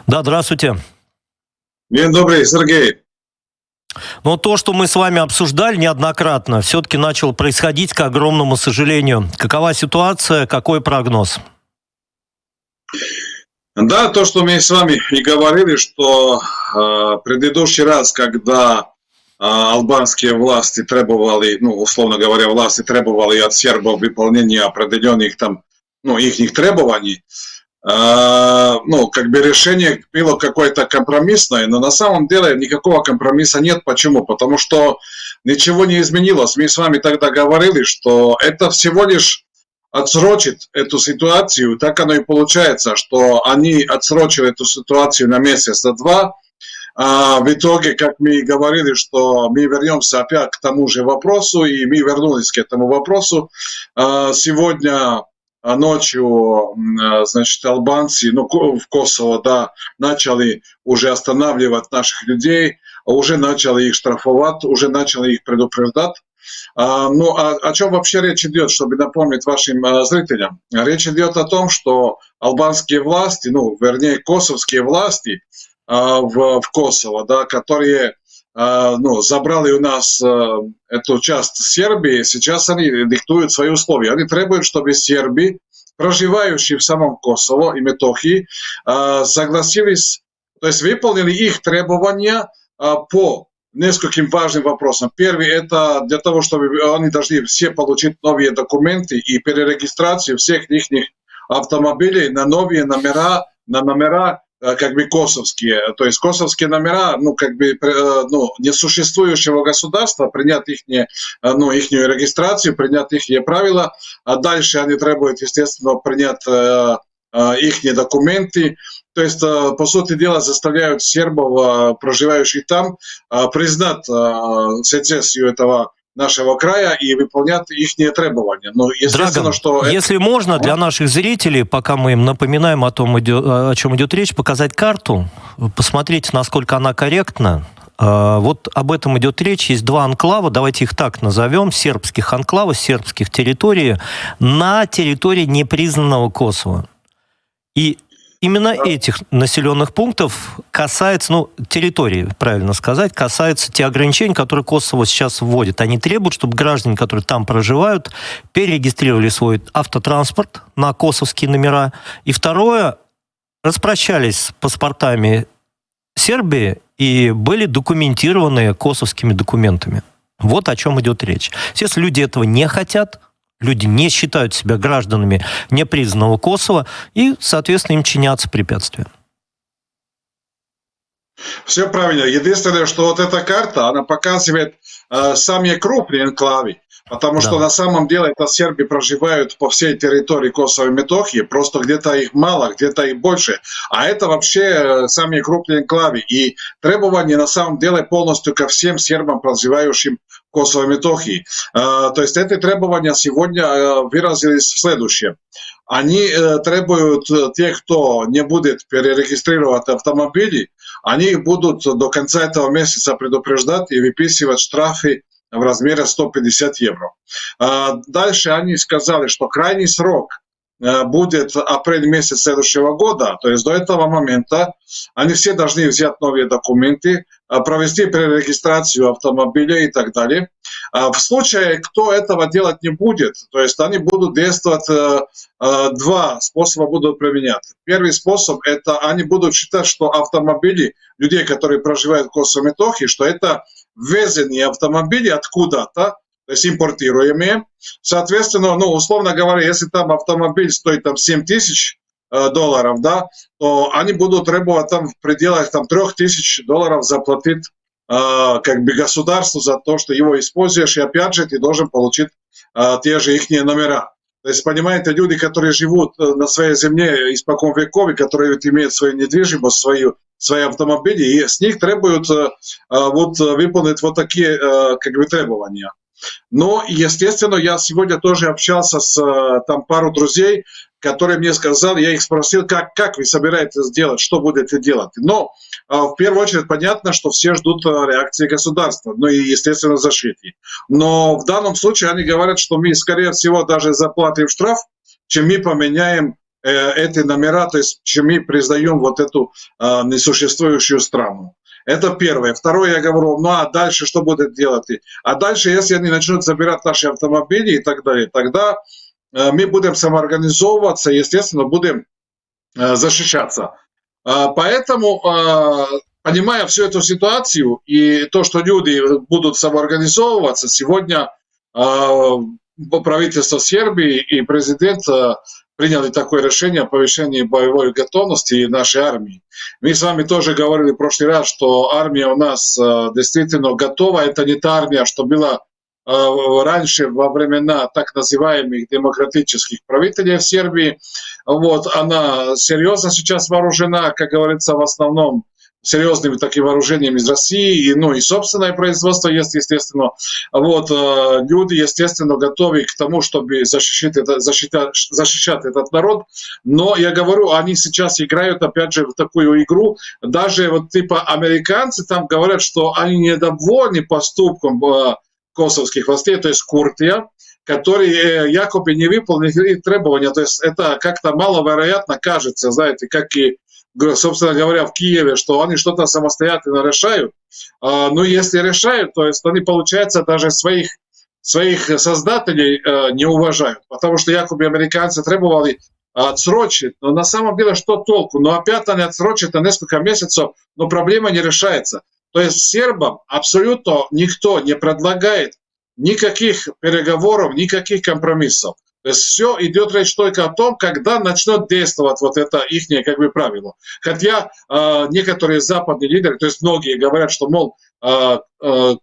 Да, здравствуйте. День добрый, Сергей. Но то, что мы с вами обсуждали неоднократно, все-таки начало происходить, к огромному сожалению. Какова ситуация, какой прогноз? Да, то, что мы с вами и говорили, что предыдущий раз, когда албанские власти требовали, ну, условно говоря, власти требовали от сербов выполнения определенных там, ну, их требований, ну, как бы решение было какое-то компромиссное, но на самом деле никакого компромисса нет. Почему? Потому что ничего не изменилось. Мы с вами тогда говорили, что это всего лишь отсрочит эту ситуацию. Так оно и получается, что они отсрочили эту ситуацию на месяц-два. В итоге, как мы и говорили, что мы вернемся опять к тому же вопросу, и мы вернулись к этому вопросу. Сегодня ночью, значит, албанцы, ну, в Косово, да, начали уже останавливать наших людей, уже начали их штрафовать, уже начали их предупреждать. Ну, о чем вообще речь идет, чтобы напомнить вашим зрителям? Речь идет о том, что албанские власти, ну, вернее, косовские власти в Косово, да, которые ну, забрали у нас эту часть Сербии, сейчас они диктуют свои условия. Они требуют, чтобы сербы, проживающие в самом Косово и Метохии, согласились, то есть выполнили их требования по нескольким важным вопросам. Первый – это для того, чтобы они должны все получить новые документы и перерегистрацию всех их автомобилей на новые номера, на номера как бы косовские, то есть косовские номера, ну, как бы, ну, несуществующего государства, принять их, ну, ихнюю регистрацию, принять их правила, а дальше они требуют, естественно, принять их документы, то есть, по сути дела, заставляют сербов, проживающих там, признать сецессию этого нашего края и выполнять их требования. Ну, естественно, Драган, что если можно, для наших зрителей, пока мы им напоминаем о том, о чем идет речь, показать карту, посмотреть, насколько она корректна. Вот об этом идет речь. Есть два анклава, давайте их так назовем, сербских анклава, сербских территорий на территории непризнанного Косово. И именно этих населенных пунктов касается, ну, территории, правильно сказать, касаются те ограничения, которые Косово сейчас вводит. Они требуют, чтобы граждане, которые там проживают, перерегистрировали свой автотранспорт на косовские номера. И второе, распрощались с паспортами Сербии и были документированы косовскими документами. Вот о чем идет речь. Если люди этого не хотят, люди не считают себя гражданами непризнанного Косово, и, соответственно, им чинятся препятствия. Все правильно. Единственное, что вот эта карта, она показывает самые крупные анклавы, потому что на самом деле это сербы проживают по всей территории Косово и Метохии, просто где-то их мало, где-то их больше. А это вообще самые крупные анклавы. И требования на самом деле полностью ко всем сербам, проживающим в Косово и Метохии. То есть эти требования сегодня выразились в следующем. Они требуют тех, кто не будет перерегистрировать автомобили, они будут до конца этого месяца предупреждать и выписывать штрафы в размере 150 евро. Дальше они сказали, что крайний срок будет апрель месяц следующего года, то есть до этого момента они все должны взять новые документы, провести перерегистрацию автомобиля и так далее. В случае, кто этого делать не будет, то есть они будут действовать, два способа будут применять. Первый способ – это они будут считать, что автомобили людей, которые проживают в Косово и Метохии, что это ввезенные автомобили откуда-то, то есть импортируемые. Соответственно, ну, условно говоря, если там автомобиль стоит там $7 000, да, то они будут требовать там в пределах там $3000 заплатить как бы государству за то, что его используешь, и опять же ты должен получить те же их номера. То есть, понимаете, люди, которые живут на своей земле испокон веков, и которые имеют свою недвижимость, свои автомобили, и с них требуют вот выполнить вот такие как бы требования. Но, естественно, я сегодня тоже общался с там пару друзей, которые мне сказали, я их спросил, как вы собираетесь делать, что будете делать. Но в первую очередь понятно, что все ждут реакции государства, ну и, естественно, защиты. Но в данном случае они говорят, что мы, скорее всего, даже заплатим штраф, чем мы поменяем эти номера, то есть мы признаем вот эту несуществующую страну. Это первое. Второе, я говорю, ну а дальше что будут делать? А дальше, если они начнут забирать наши автомобили и так далее, тогда мы будем самоорганизовываться, естественно, будем защищаться. Поэтому, понимая всю эту ситуацию и то, что люди будут самоорганизовываться, сегодня правительство Сербии и президент приняли такое решение о повышении боевой готовности нашей армии. Мы с вами тоже говорили в прошлый раз, что армия у нас действительно готова. Это не та армия, что была раньше во времена так называемых демократических правителей в Сербии. Вот, она серьезно сейчас вооружена, как говорится, в основном серьезными такими вооружениями из России, и собственное производство есть, естественно. Вот, люди, естественно, готовы к тому, чтобы защищать этот народ. Но, я говорю, они сейчас играют, опять же, в такую игру. Даже вот типа американцы там говорят, что они недовольны поступком косовских властей, то есть Куртия, которые якобы не выполнили требования. То есть это как-то маловероятно кажется, знаете, как и, собственно говоря, в Киеве, что они что-то самостоятельно решают. Но если решают, то есть они, получается, даже своих создателей не уважают, потому что якобы американцы требовали отсрочить, но на самом деле что толку? Но опять они отсрочат на несколько месяцев, но проблема не решается. То есть сербам абсолютно никто не предлагает никаких переговоров, никаких компромиссов. То есть все идет речь только о том, когда начнет действовать вот это их как бы правило. Хотя некоторые западные лидеры, то есть многие говорят, что, мол,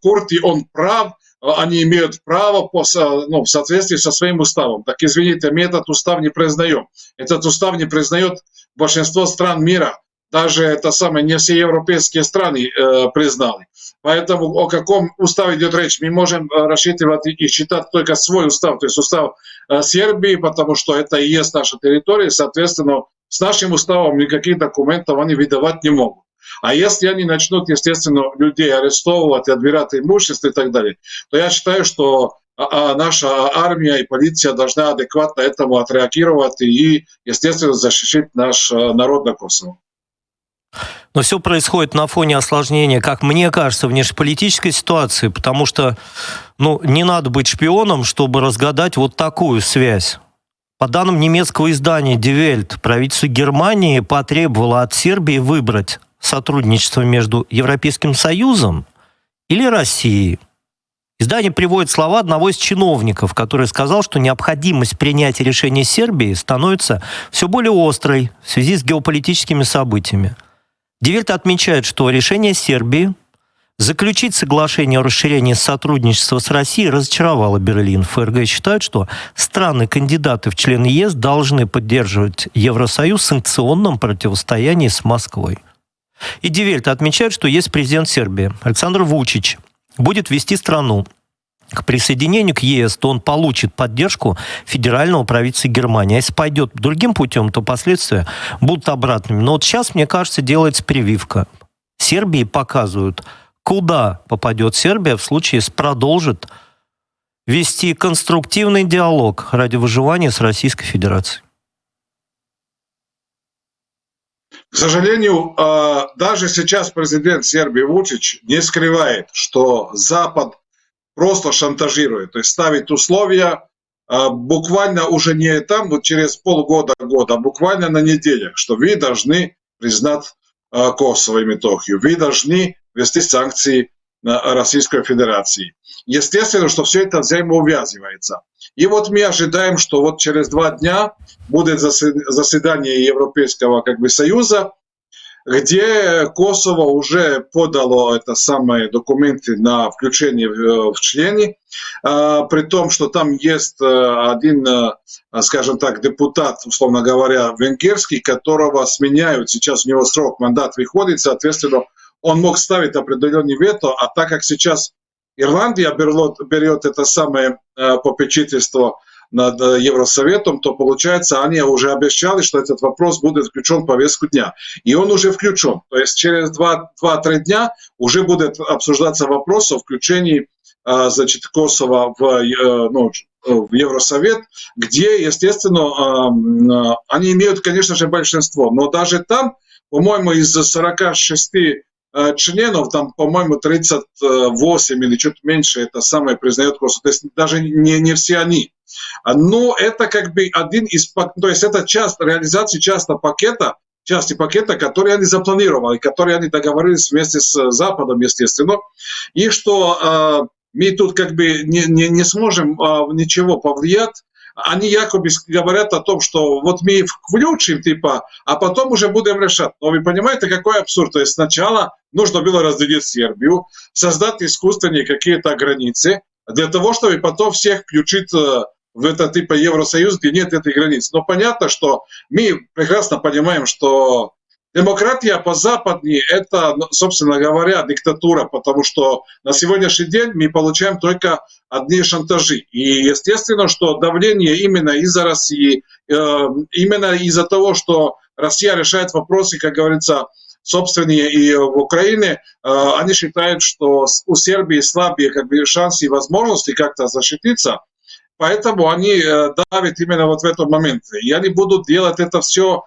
Курти, он прав, они имеют право в соответствии со своим уставом. Так извините, мы этот устав не признаем. Этот устав не признает большинство стран мира. Даже не все европейские страны признали. Поэтому о каком уставе идет речь? Мы можем рассчитывать и считать только свой устав, то есть устав Сербии, потому что это и есть наша территория, соответственно, с нашим уставом никаких документов они выдавать не могут. А если они начнут, естественно, людей арестовывать, отбирать имущество и так далее, то я считаю, что наша армия и полиция должна адекватно этому отреагировать и, естественно, защитить наш народ на Косово. Но все происходит на фоне осложнения, как мне кажется, внешнеполитической ситуации, потому что не надо быть шпионом, чтобы разгадать вот такую связь. По данным немецкого издания Die Welt, правительство Германии потребовало от Сербии выбрать сотрудничество между Европейским Союзом или Россией. Издание приводит слова одного из чиновников, который сказал, что необходимость принятия решения Сербии становится все более острой в связи с геополитическими событиями. Die Welt отмечает, что решение Сербии заключить соглашение о расширении сотрудничества с Россией разочаровало Берлин. ФРГ считают, что страны-кандидаты в члены ЕС должны поддерживать Евросоюз в санкционном противостоянии с Москвой. И Die Welt отмечает, что есть президент Сербии Александр Вучич будет вести страну к присоединению к ЕС, то он получит поддержку федерального правительства Германии. А если пойдет другим путем, то последствия будут обратными. Но вот сейчас, мне кажется, делается прививка. Сербии показывают, куда попадет Сербия в случае, если продолжит вести конструктивный диалог ради выживания с Российской Федерацией. К сожалению, даже сейчас президент Сербии Вучич не скрывает, что Запад просто шантажирует, то есть ставит условия буквально уже не там, вот через полгода, а буквально на неделях, что вы должны признать Косово и Метохию, вы должны ввести санкции на Российской Федерации. Естественно, что все это взаимоувязывается. И вот мы ожидаем, что вот через 2 дня будет заседание Европейского Союза, где Косово уже подало документы на включение в члены, при том, что там есть один, скажем так, депутат, условно говоря, венгерский, которого сменяют, сейчас у него срок, мандат выходит, соответственно, он мог ставить определенный вето, а так как сейчас Ирландия берет это самое попечительство над Евросоветом, то, получается, они уже обещали, что этот вопрос будет включен в повестку дня. И он уже включен. То есть через 2-3 дня уже будет обсуждаться вопрос о включении значит, Косово в Евросовет, где, естественно, они имеют, конечно же, большинство. Но даже там, по-моему, из 46 членов, там, по-моему, 38 или чуть меньше, это самое признает Косово. То есть даже не все они. Но это как бы один из... То есть это часть реализации части пакета, который они запланировали, который они договорились вместе с Западом, естественно. И что мы тут как бы не сможем ничего повлиять. Они якобы говорят о том, что вот мы их включим, типа, а потом уже будем решать. Но вы понимаете, какой абсурд? То есть сначала нужно было разделить Сербию, создать искусственные какие-то границы, для того, чтобы потом всех включить в это типа Евросоюз, где нет этой границы. Но понятно, что мы прекрасно понимаем, что демократия по-западней – это, собственно говоря, диктатура, потому что на сегодняшний день мы получаем только одни шантажи. И естественно, что давление именно из-за России, именно из-за того, что Россия решает вопросы, как говорится, собственные и в Украине, они считают, что у Сербии слабые как бы, шансы и возможности как-то защититься. Поэтому они давят именно вот в этом моменте. И они будут делать это все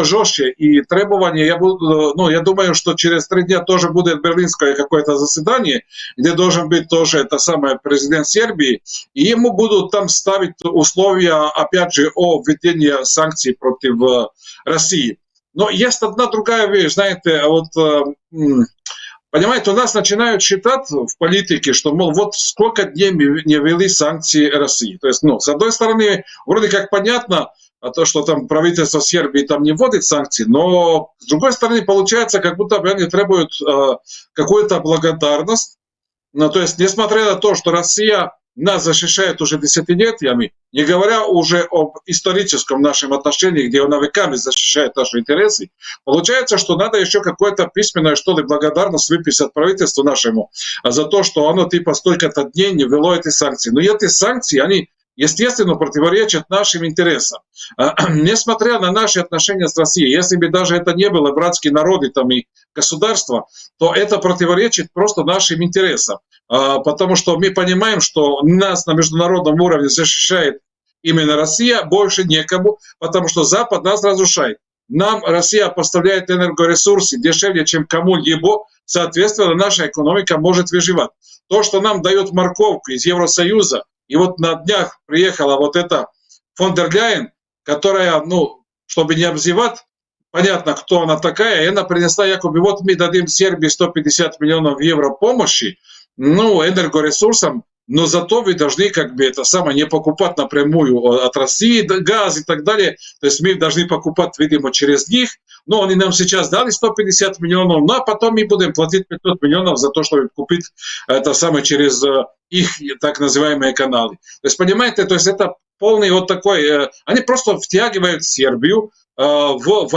жестче. И требования, я думаю, что через 3 дня тоже будет берлинское какое-то заседание, где должен быть тоже это самое президент Сербии. И ему будут там ставить условия, опять же, о введении санкций против России. Но есть одна другая вещь, знаете, вот... Понимаете, у нас начинают считать в политике, что, мол, вот сколько дней не ввели санкции России. То есть, с одной стороны, вроде как понятно, то, что там правительство Сербии там не вводит санкции, но с другой стороны, получается, как будто бы они требуют какую-то благодарность. То есть, несмотря на то, что Россия нас защищает уже десятилетиями, не говоря уже об историческом нашем отношении, где она веками защищает наши интересы, получается, что надо еще какое-то письменное, что ли, благодарность выписать правительству нашему за то, что оно типа столько-то дней не ввело эти санкции. Но эти санкции, они, естественно, противоречат нашим интересам. Несмотря на наши отношения с Россией, если бы даже это не было братские народы там, и государства, то это противоречит просто нашим интересам. Потому что мы понимаем, что нас на международном уровне защищает именно Россия, больше некому, потому что Запад нас разрушает. Нам Россия поставляет энергоресурсы дешевле, чем кому-либо, соответственно, наша экономика может выживать. То, что нам дает морковку из Евросоюза, и вот на днях приехала вот эта фон дер Ляйен, которая, чтобы не обзывать, понятно, кто она такая, и она принесла якобы, вот мы дадим Сербии 150 миллионов евро помощи, энергоресурсам, но зато вы должны как бы это самое не покупать напрямую от России газ и так далее. То есть мы должны покупать, видимо, через них. Но они нам сейчас дали 150 миллионов, а потом мы будем платить 500 миллионов за то, чтобы купить это самое через их так называемые каналы. То есть, понимаете, то есть это полный вот такой... Они просто втягивают Сербию в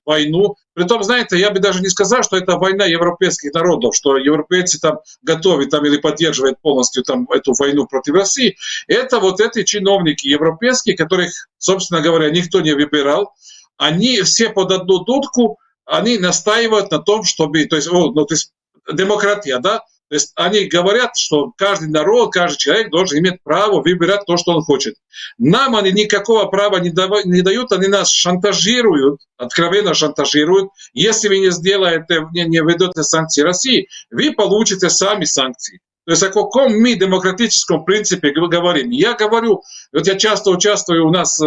войну. Притом, знаете, я бы даже не сказал, что это война европейских народов, что европейцы там готовы там, или поддерживают полностью там, эту войну против России. Это вот эти чиновники европейские, которых, собственно говоря, никто не выбирал, они все под одну дудку, они настаивают на том, чтобы... То есть демократия, да? То есть они говорят, что каждый народ, каждый человек должен иметь право выбирать то, что он хочет. Нам они никакого права не дают, они нас шантажируют, откровенно шантажируют. Если вы не сделаете, не введете санкции России, вы получите сами санкции. То есть о каком мы демократическом принципе говорим? Я говорю, вот я часто участвую у нас...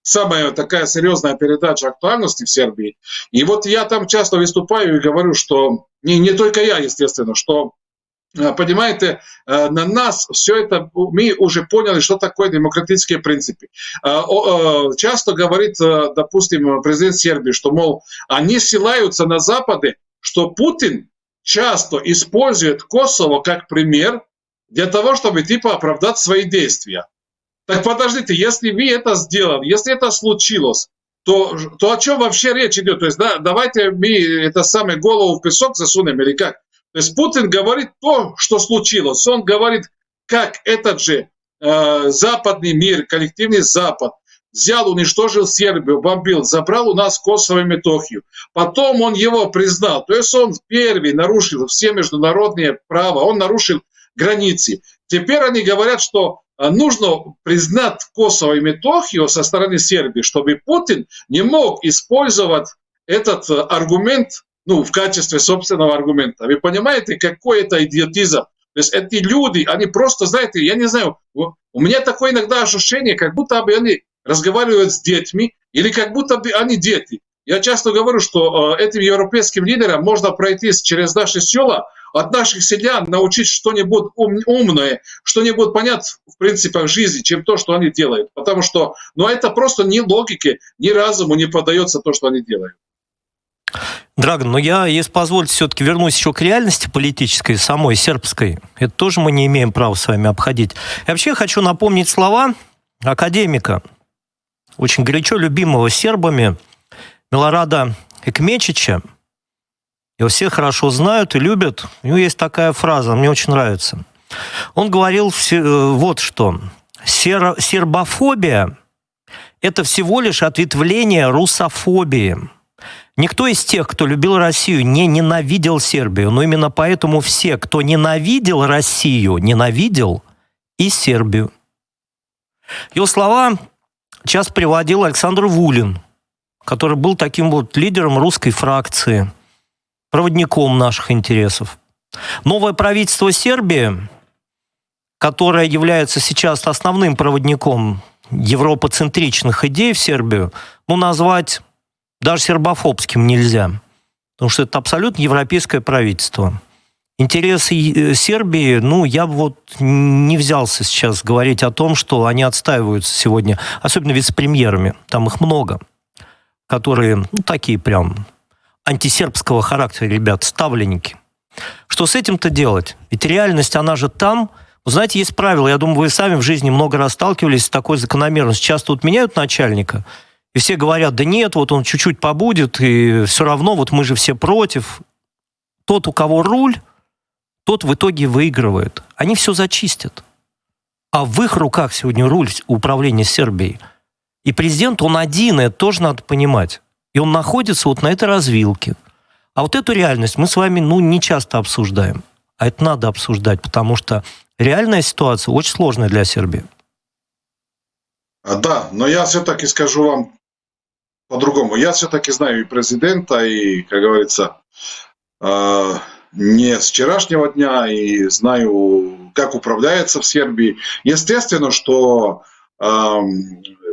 самая такая серьезная передача актуальности в Сербии. И вот я там часто выступаю и говорю, что не только я, естественно, что, понимаете, на нас все это, мы уже поняли, что такое демократические принципы. Часто говорит, допустим, президент Сербии, что, мол, они ссылаются на Западе, что Путин часто использует Косово как пример для того, чтобы типа оправдать свои действия. Так подождите, если вы это сделали, если это случилось, то о чем вообще речь идет? То есть, да, давайте мы это самое голову в песок засунем или как? То есть Путин говорит то, что случилось. Он говорит, как этот же западный мир, коллективный Запад взял, уничтожил Сербию, бомбил, забрал у нас Косово и Метохию. Потом он его признал. То есть он первый нарушил все международные права, он нарушил границы. Теперь они говорят, что нужно признать Косово и Метохию со стороны Сербии, чтобы Путин не мог использовать этот аргумент, ну, в качестве собственного аргумента. Вы понимаете, какой это идиотизм? То есть эти люди, они просто, знаете, я не знаю, у меня такое иногда ощущение, как будто бы они разговаривают с детьми, или как будто бы они дети. Я часто говорю, что этим европейским лидерам можно пройти через наши села, от наших селян научить что-нибудь умное, что-нибудь понять, в принципе, в жизни, чем то, что они делают. Потому что, ну, это просто ни логике, ни разуму не поддается то, что они делают. Драган, но я, если позволите, все-таки вернусь еще к реальности политической, самой сербской. Это тоже мы не имеем права с вами обходить. Я вообще хочу напомнить слова академика, очень горячо любимого сербами, Милорада Экмечича. Его все хорошо знают и любят. У него есть такая фраза, мне очень нравится. Он говорил вот что. Сербофобия – это всего лишь ответвление русофобии. Никто из тех, кто любил Россию, не ненавидел Сербию. Но именно поэтому все, кто ненавидел Россию, ненавидел и Сербию. Его слова часто приводил Александр Вулин, который был таким вот лидером русской фракции, проводником наших интересов. Новое правительство Сербии, которое является сейчас основным проводником европоцентричных идей в Сербию, ну, назвать даже сербофобским нельзя, потому что это абсолютно европейское правительство. Интересы Сербии, ну, я вот не взялся сейчас говорить о том, что они отстаиваются сегодня, особенно вице-премьерами, там их много, которые, ну, такие прям антисербского характера, ребят, ставленники. Что с этим-то делать? Ведь реальность, она же там. Вы знаете, есть правило, я думаю, вы сами в жизни много раз сталкивались с такой закономерностью. Часто вот меняют начальника, и все говорят, да нет, вот он чуть-чуть побудет, и все равно вот мы же все против. Тот, у кого руль, тот в итоге выигрывает. Они все зачистят. А в их руках сегодня руль управления Сербией. И президент, он один, и это тоже надо понимать. И он находится вот на этой развилке. А вот эту реальность мы с вами, ну, не часто обсуждаем. А это надо обсуждать, потому что реальная ситуация очень сложная для Сербии. Да, но я все-таки скажу вам по-другому. Я все-таки знаю и президента, и, как говорится, не с вчерашнего дня, и знаю, как управляется в Сербии. Естественно, что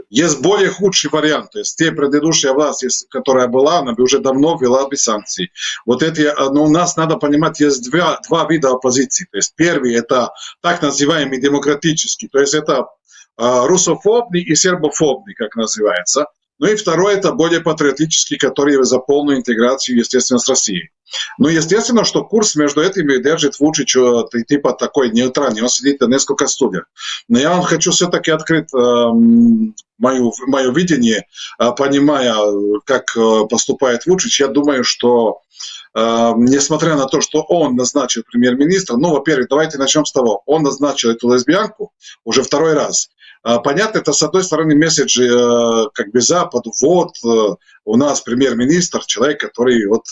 есть более худший вариант. То есть те предыдущие власти, которая была, она бы уже давно ввела бы санкции. Вот эти, но у нас надо понимать, есть два вида оппозиции. То есть первый – это так называемый демократический, то есть это русофобный и сербофобный, как называется. Ну и второй – это более патриотический, который за полную интеграцию, естественно, с Россией. Ну, естественно, что курс между этими держит Вучич, типа такой нейтральный, он сидит на несколько стульях. Но я вам хочу все-таки открыть мое видение, понимая, как поступает Вучич. Я думаю, что несмотря на то, что он назначил премьер-министра, ну, во-первых, давайте начнем с того, он назначил эту лесбиянку уже второй раз. Понятно, это, с одной стороны, месседж как бы Западу, вот у нас премьер-министр, человек, который вот,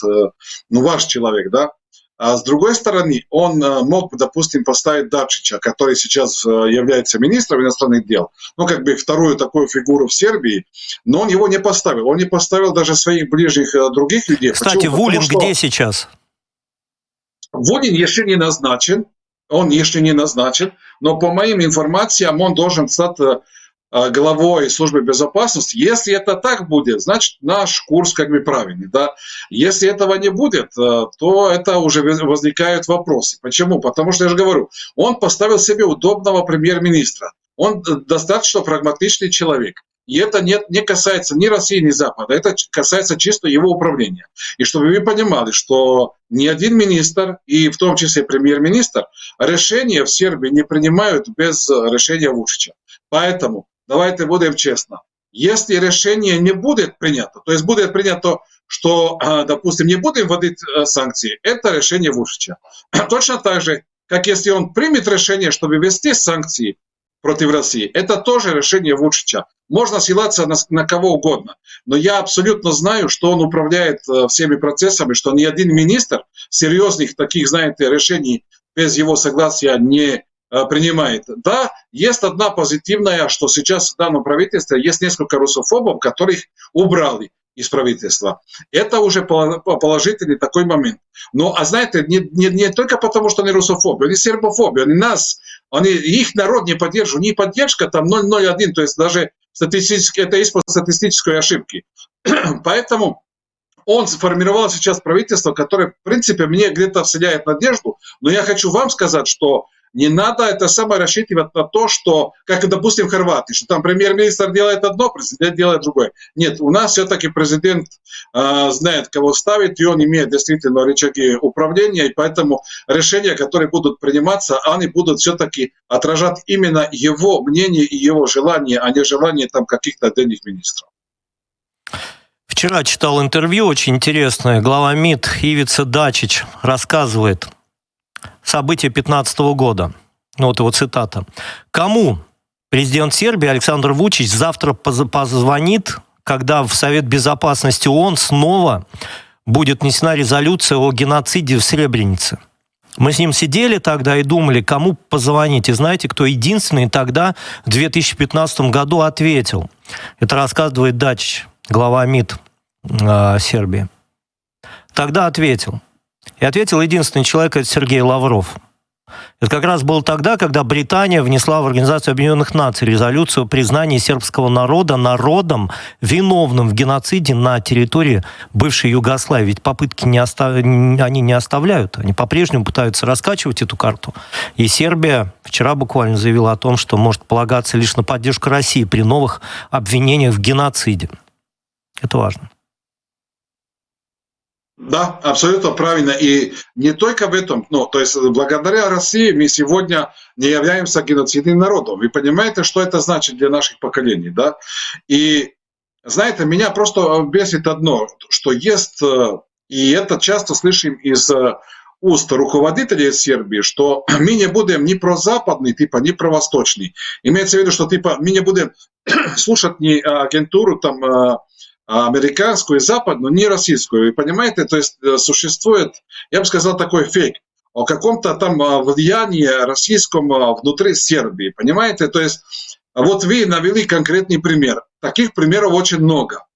ну, ваш человек, да. А с другой стороны, он мог, допустим, поставить Дачича, который сейчас является министром иностранных дел, ну, как бы вторую такую фигуру в Сербии, но он его не поставил. Он не поставил даже своих ближних других людей. Кстати, почему? Вулин где сейчас? Вулин еще не назначен. Он еще не назначен, но по моим информациям он должен стать главой службы безопасности. Если это так будет, значит наш курс как бы правильный. Да? Если этого не будет, то это уже возникают вопросы. Почему? Потому что, я же говорю, он поставил себе удобного премьер-министра. Он достаточно прагматичный человек. И это не касается ни России, ни Запада. Это касается чисто его управления. И чтобы вы понимали, что ни один министр, и в том числе премьер-министр, решения в Сербии не принимают без решения Вучича. Поэтому давайте будем честны. Если решение не будет принято, то есть будет принято, что, допустим, не будем вводить санкции, это решение Вучича. Точно так же, как если он примет решение, чтобы ввести санкции против России, это тоже решение Вучича. Можно ссылаться на кого угодно, но я абсолютно знаю, что он управляет всеми процессами, что ни один министр серьезных таких, знаете, решений без его согласия не принимает. Да, есть одна позитивная, что сейчас в данном правительстве есть несколько русофобов, которых убрали из правительства. Это уже положительный такой момент. Но, а знаете, не только потому, что они русофобы, они сербофобы, их народ не поддерживает, не поддержка там 0,01, то есть даже это из статистической ошибки. Поэтому он сформировал сейчас правительство, которое, в принципе, мне где-то вселяет надежду, но я хочу вам сказать, что не надо это самое рассчитывать на то, что, как, допустим, в Хорватии, что там премьер-министр делает одно, президент делает другое. Нет, у нас все-таки президент знает, кого ставить, и он имеет действительно рычаги управления, и поэтому решения, которые будут приниматься, они будут все-таки отражать именно его мнение и его желание, а не желание там каких-то отдельных министров. Вчера читал интервью очень интересное. Глава МИД Ивица Дачич рассказывает события 2015 года. Вот его цитата. «Кому президент Сербии Александр Вучич завтра позвонит, когда в Совет Безопасности ООН снова будет внесена резолюция о геноциде в Сребренице? Мы с ним сидели тогда и думали, кому позвонить. И знаете, кто единственный тогда в 2015 году ответил? Это рассказывает Дачич, глава МИД Сербии. Тогда ответил. И ответил единственный человек, это Сергей Лавров. Это как раз было тогда, когда Британия внесла в Организацию Объединенных Наций резолюцию о признании сербского народа народом, виновным в геноциде на территории бывшей Югославии. Ведь попытки они не оставляют. Они по-прежнему пытаются раскачивать эту карту. И Сербия вчера буквально заявила о том, что может полагаться лишь на поддержку России при новых обвинениях в геноциде. Это важно. Да, абсолютно правильно. И не только в этом, то есть благодаря России мы сегодня не являемся геноцидным народом. Вы понимаете, что это значит для наших поколений, да? И знаете, меня просто бесит одно, что есть, и это часто слышим из уст руководителей Сербии, что мы не будем ни прозападный, ни провосточный. Имеется в виду, что мы не будем слушать ни агентуру там, американскую и западную, не российскую. Вы понимаете, то есть существует, я бы сказал, такой фейк о каком-то там влиянии российском внутри Сербии. Понимаете, то есть вот вы навели конкретный пример. Таких примеров очень много.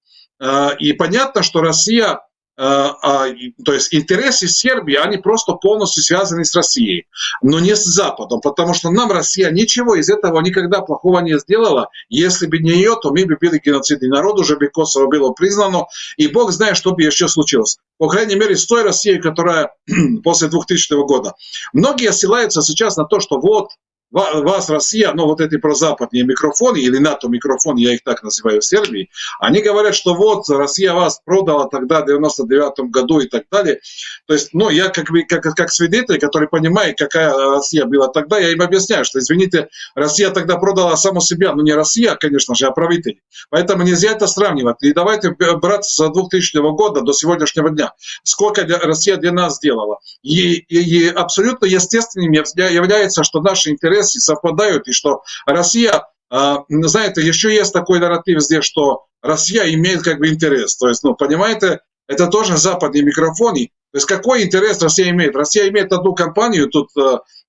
И понятно, что Россия, то есть интересы Сербии, они просто полностью связаны с Россией, но не с Западом, потому что нам Россия ничего из этого никогда плохого не сделала. Если бы не ее, то мы бы были геноцидный народ, уже бы Косово было признано, и Бог знает, что бы еще случилось. По крайней мере, с той Россией, которая после 2000 года. Многие ссылаются сейчас на то, что вот вас Россия, вот эти прозападные микрофоны, или НАТО-микрофоны, я их так называю в Сербии, они говорят, что вот Россия вас продала тогда в 99 году и так далее. То есть, я как свидетель, который понимает, какая Россия была тогда, я им объясняю, что, извините, Россия тогда продала саму себя, не Россия, конечно же, а правители. Поэтому нельзя это сравнивать. И давайте брать с 2000 года до сегодняшнего дня. Сколько Россия для нас сделала. И абсолютно естественным является, что наши интересы совпадают, и что Россия, знаете, еще есть такой нарратив здесь, что Россия имеет интерес. То есть, понимаете, это тоже западный микрофон. То есть, какой интерес Россия имеет? Россия имеет одну компанию тут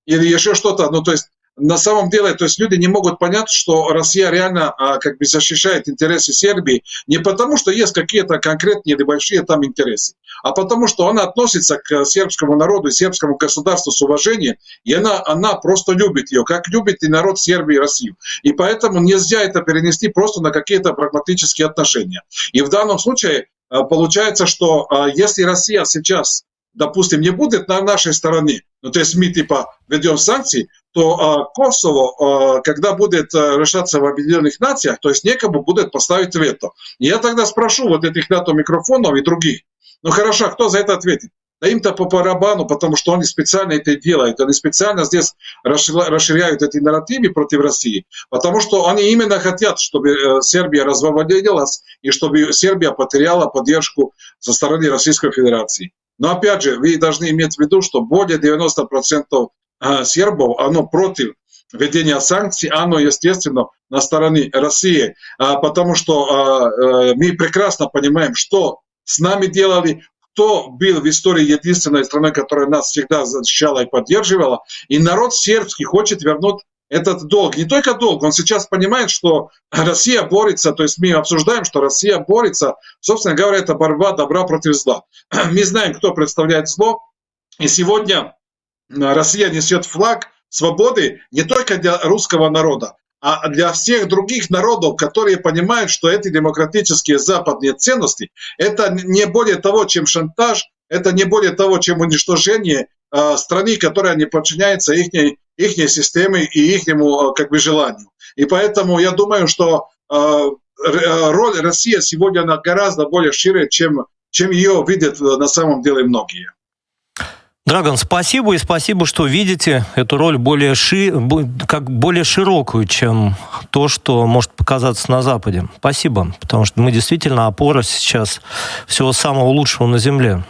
или еще что-то, то есть, на самом деле, то есть люди не могут понять, что Россия реально защищает интересы Сербии не потому, что есть какие-то конкретные или большие там интересы, а потому что она относится к сербскому народу и сербскому государству с уважением, и она просто любит ее, как любит и народ Сербии и Россию. И поэтому нельзя это перенести просто на какие-то прагматические отношения. И в данном случае получается, что если Россия сейчас, допустим, не будет на нашей стороне, то есть мы ведем санкции, то Косово, когда будет решаться в Объединенных Нациях, то есть некому будет поставить вето. И я тогда спрошу вот этих НАТО-микрофонов и других, хорошо, кто за это ответит? Да им-то по барабану, потому что они специально это делают. Они специально здесь расширяют эти нарративы против России, потому что они именно хотят, чтобы Сербия развалилась и чтобы Сербия потеряла поддержку со стороны Российской Федерации. Но опять же, вы должны иметь в виду, что более 90% сербов, оно против введения санкций, оно, естественно, на стороне России, потому что мы прекрасно понимаем, что с нами делали, кто был в истории единственной страной, которая нас всегда защищала и поддерживала. И народ сербский хочет вернуть этот долг. Не только долг, он сейчас понимает, что Россия борется, то есть мы обсуждаем, что Россия борется, собственно говоря, это борьба добра против зла. Мы знаем, кто представляет зло, и сегодня Россия несет флаг свободы не только для русского народа, а для всех других народов, которые понимают, что эти демократические западные ценности – это не более того, чем шантаж, это не более того, чем уничтожение страны, которая не подчиняется их системе и ихнему желанию. И поэтому я думаю, что роль России сегодня она гораздо более шире, чем ее видят на самом деле многие. Драган, спасибо, и спасибо, что видите эту роль более широкую, чем то, что может показаться на Западе. Спасибо, потому что мы действительно опора сейчас всего самого лучшего на Земле.